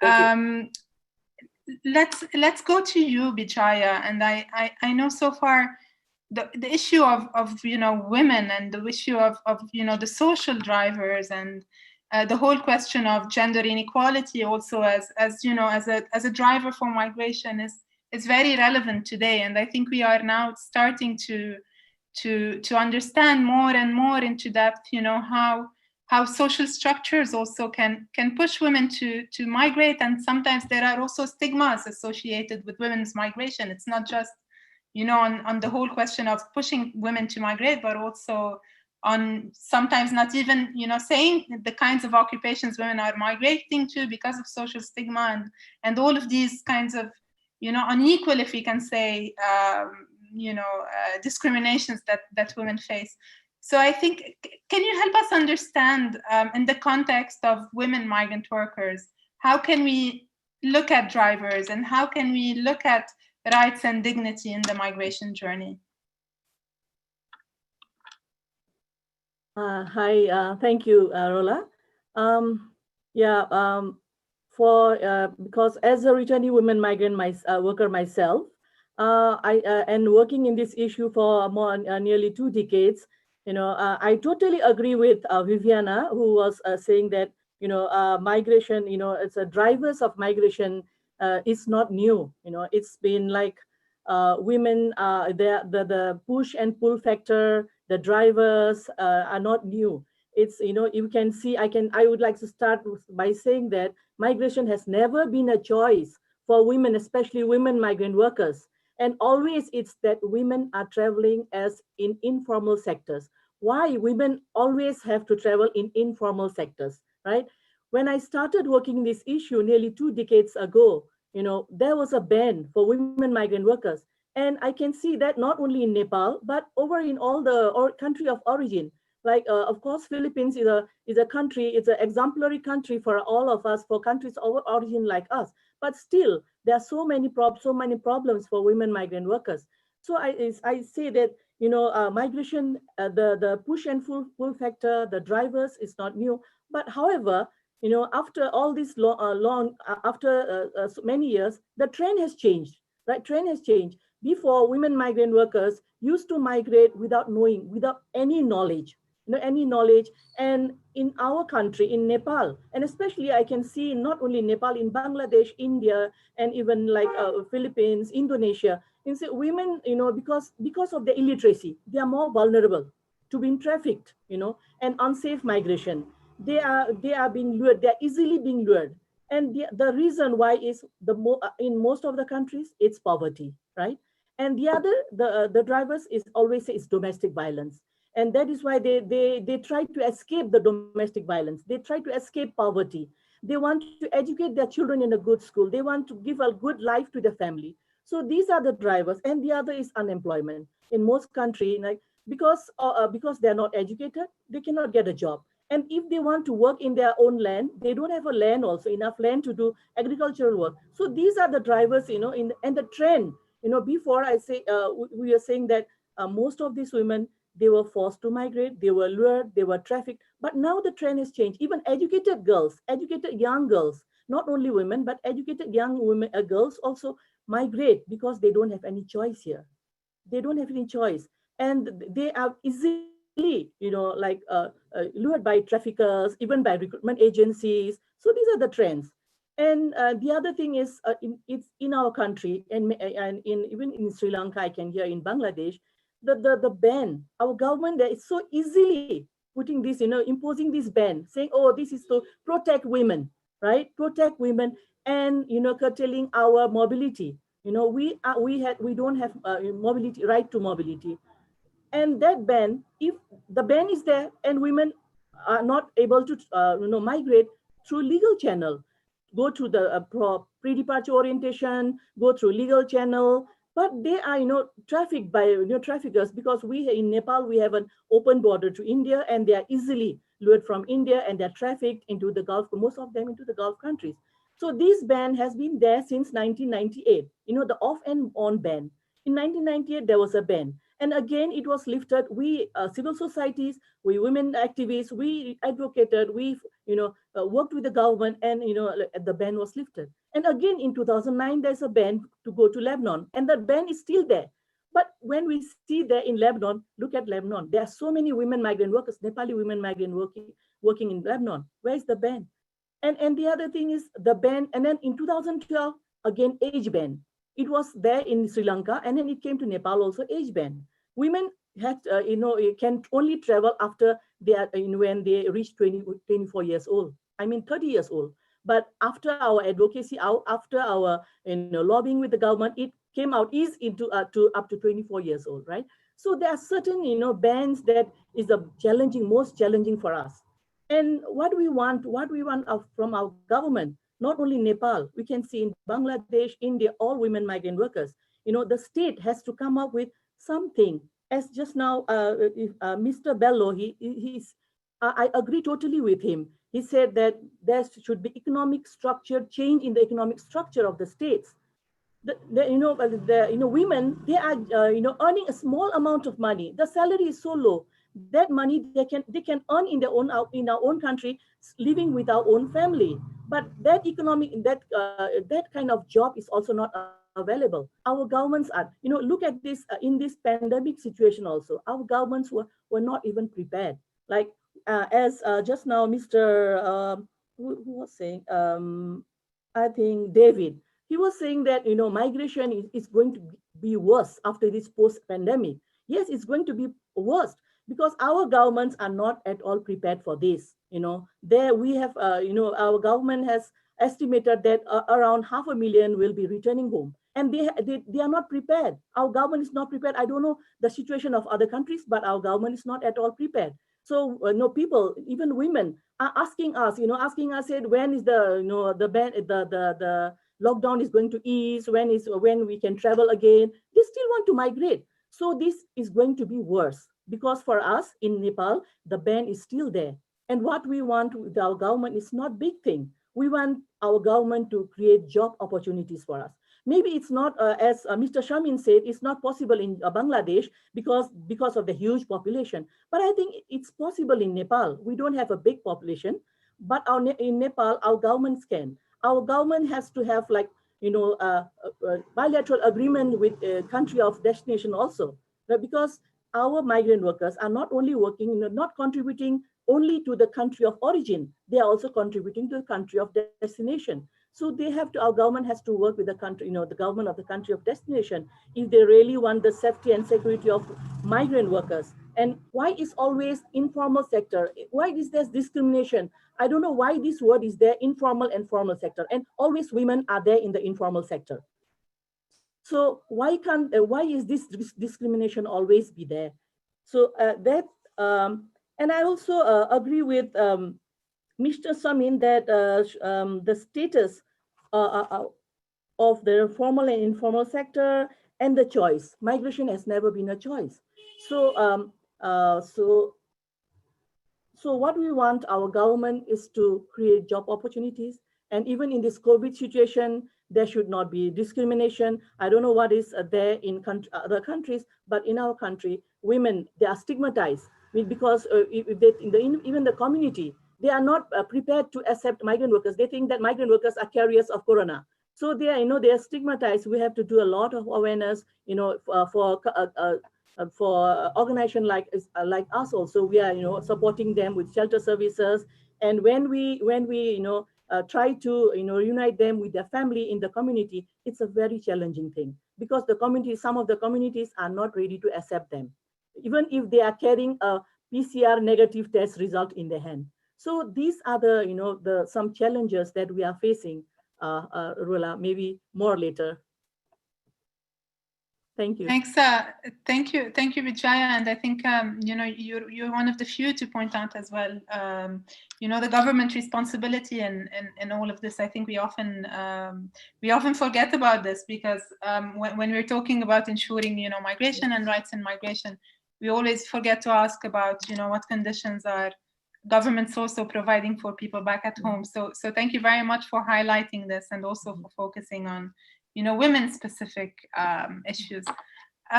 Thank you. Let's go to you, Bijaya. And I know so far the issue of women, and the issue of the social drivers, and the whole question of gender inequality also as a driver for migration is very relevant today. And I think we are now starting to understand more and more into depth how social structures also can push women to migrate. And sometimes there are also stigmas associated with women's migration. It's not just on the whole question of pushing women to migrate, but also on sometimes not even saying the kinds of occupations women are migrating to because of social stigma, and all of these kinds of unequal, if we can say, discriminations that women face. So I think, can you help us understand, in the context of women migrant workers, how can we look at drivers, and how can we look at rights and dignity in the migration journey? Hi, thank you, Rola. Because as a returning women migrant worker myself, and working in this issue for nearly 2 decades, I totally agree with Viviana, who was saying that migration, it's a drivers of migration is not new. It's been like women, the push and pull factor, the drivers are not new. It's you can see. I would like to start by saying that migration has never been a choice for women, especially women migrant workers. And always it's that women are traveling as in informal sectors. Why women always have to travel in informal sectors, right? When I started working in this issue nearly 2 decades ago, there was a ban for women migrant workers. And I can see that not only in Nepal, but over in all the country of origin. Like, of course, Philippines is a country, it's an exemplary country for all of us, for countries of origin like us. But still, there are so many problems for women migrant workers. So I say that migration, the push and pull factor, the drivers is not new. But however, after all this after many years, the trend has changed. Right, trend has changed. Before, women migrant workers used to migrate without knowing, without any knowledge. Any knowledge. And in our country, in Nepal, and especially I can see not only Nepal, in Bangladesh, India, and even like Philippines, Indonesia, women, because of the illiteracy, they are more vulnerable to being trafficked, and unsafe migration. They are being lured. They are easily being lured. And the reason why is in most of the countries, it's poverty, right? And the other, the drivers is always say it's domestic violence. And that is why they try to escape the domestic violence. They try to escape poverty. They want to educate their children in a good school. They want to give a good life to their family. So these are the drivers. And the other is unemployment. In most countries, like, because they're not educated, they cannot get a job. And if they want to work in their own land, they don't have a land also, enough land to do agricultural work. So these are the drivers, and the trend, before I say, we are saying that most of these women, they were forced to migrate, they were lured, they were trafficked. But now the trend has changed. Even educated girls, educated young girls, not only women, but educated young women, girls also migrate because they don't have any choice here. They don't have any choice. And they are easily, lured by traffickers, even by recruitment agencies. So these are the trends. And the other thing is, it's in our country, and even in Sri Lanka, I can hear in Bangladesh, the ban, our government there is so easily putting this, imposing this ban, saying, oh, this is to protect women, right? Protect women, and curtailing our mobility. We don't have mobility, right to mobility. And that ban, if the ban is there and women are not able to migrate through legal channel, go through the pre-departure orientation, go through legal channel, but they are trafficked by traffickers, because we in Nepal, we have an open border to India, and they are easily lured from India, and they're trafficked into the Gulf, most of them into the Gulf countries. So this ban has been there since 1998, the off and on ban. In 1998, there was a ban. And again, it was lifted. We, civil societies, we women activists, we advocated, we, worked with the government, and the ban was lifted. And again in 2009, there's a ban to go to Lebanon, and that ban is still there. But when we see there in Lebanon, look at Lebanon. There are so many women migrant workers, Nepali women migrant working in Lebanon. Where is the ban? And the other thing is the ban. And then in 2012, again, age ban. It was there in Sri Lanka, and then it came to Nepal also, age ban. Women had, can only travel after they are, when they reach 24 years old. I mean, 30 years old. But after our advocacy, after our lobbying with the government, it came out is into to up to 24 years old, right? So there are certain bans that is the most challenging for us. And what we want from our government, not only Nepal, we can see in Bangladesh, India, all women migrant workers. The state has to come up with something. As just now, Mr. Bello, I agree totally with him. He said that there should be economic structure, change in the economic structure of the states. Women, they are earning a small amount of money. The salary is so low. That money they can earn in our own country, living with our own family. But that that kind of job is also not available. Our governments are, look at this in this pandemic situation also. Our governments were not even prepared. Like as just now, Mr. Who was saying, I think David, he was saying that migration is going to be worse after this post-pandemic. Yes, it's going to be worse because our governments are not at all prepared for this. There we have, our government has estimated that around 500,000 will be returning home, and they are not prepared. Our government is not prepared. I don't know the situation of other countries, but our government is not at all prepared. So people, even women, are asking us, said, when is the lockdown is going to ease, when we can travel again. They still want to migrate. So this is going to be worse because for us in Nepal, the ban is still there. And what we want with our government is not big thing. We want our government to create job opportunities for us. Maybe it's not, as Mr. Shamin said, it's not possible in Bangladesh because of the huge population. But I think it's possible in Nepal. We don't have a big population, but in Nepal, our governments can. Our government has to have bilateral agreement with a country of destination also, because our migrant workers are not only working, not contributing only to the country of origin, they are also contributing to the country of destination. So our government has to work with the country, the government of the country of destination, if they really want the safety and security of migrant workers. And why is always informal sector? Why is there discrimination? I don't know why this word is there, informal and formal sector, and always women are there in the informal sector. So why is this discrimination always be there? So and I also agree with Mr. Samin that the status of the formal and informal sector and the choice. Migration has never been a choice. So so what we want our government is to create job opportunities. And even in this COVID situation, there should not be discrimination. I don't know what is there in other countries, but in our country, women, they are stigmatized because even the community, they are not prepared to accept migrant workers. They think that migrant workers are carriers of corona. So they are, they are stigmatized. We have to do a lot of awareness, for organization like us also. We are, supporting them with shelter services. And when we try to, unite them with their family in the community, it's a very challenging thing because some of the communities are not ready to accept them, even if they are carrying a PCR negative test result in their hand. So these are some challenges that we are facing, Rula, maybe more later. Thank you. Thanks. Thank you, Bijaya. And I think you're one of the few to point out as well. The government responsibility in all of this. I think we often forget about this because when we're talking about ensuring migration and rights in migration, we always forget to ask about what conditions are governments also providing for people back at home. So thank you very much for highlighting this and also for focusing on women-specific issues.